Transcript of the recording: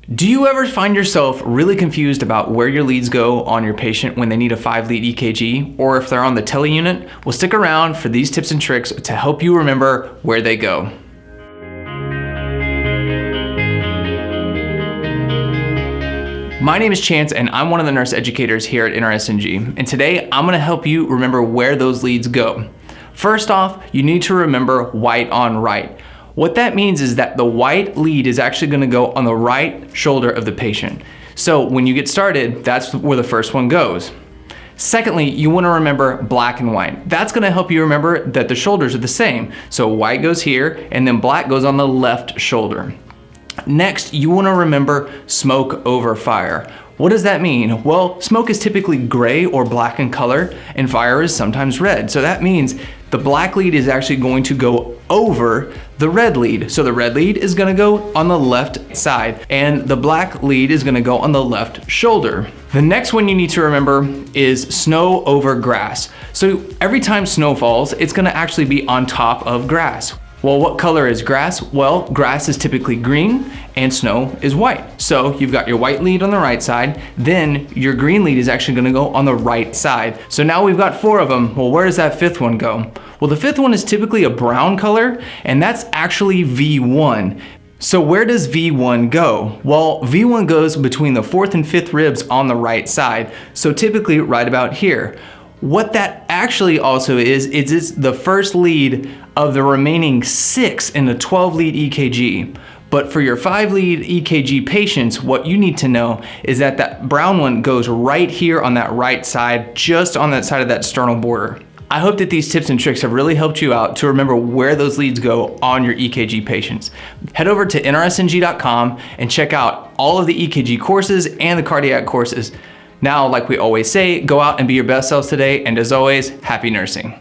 Do you ever find yourself really confused about where your leads go on your patient when they need a 5-lead EKG, or if they're on the tele unit? Well, stick around for these tips and tricks to help you remember where they go. My name is Chance and I'm one of the nurse educators here at NRSNG, and today I'm going to help you remember where those leads go. First off, you need to remember white on right. What that means is that the white lead is actually going to go on the right shoulder of the patient. So when you get started, that's where the first one goes. Secondly, you want to remember black and white. That's going to help you remember that the shoulders are the same. So white goes here and then black goes on the left shoulder. Next, you want to remember smoke over fire. What does that mean? Well, smoke is typically gray or black in color, and fire is sometimes red. So that means the black lead is actually going to go over the red lead. So the red lead is going to go on the left side, and the black lead is going to go on the left shoulder. The next one you need to remember is snow over grass. So every time snow falls, it's going to actually be on top of grass. Well, what color is grass? Well, grass is typically green and snow is white. So you've got your white lead on the right side, then your green lead is actually gonna go on the right side. So now we've got 4 of them. Well, where does that 5th one go? Well, the 5th one is typically a brown color, and that's actually V1. So where does V1 go? Well, V1 goes between the 4th and 5th ribs on the right side. So typically right about here. What that actually also is it's the first lead of the remaining 6 in the 12-lead EKG. But for your 5-lead EKG patients, what you need to know is that that brown one goes right here on that right side, just on that side of that sternal border. I hope that these tips and tricks have really helped you out to remember where those leads go on your EKG patients. Head over to nrsng.com and check out all of the EKG courses and the cardiac courses. Now, like we always say, go out and be your best selves today, and as always, happy nursing.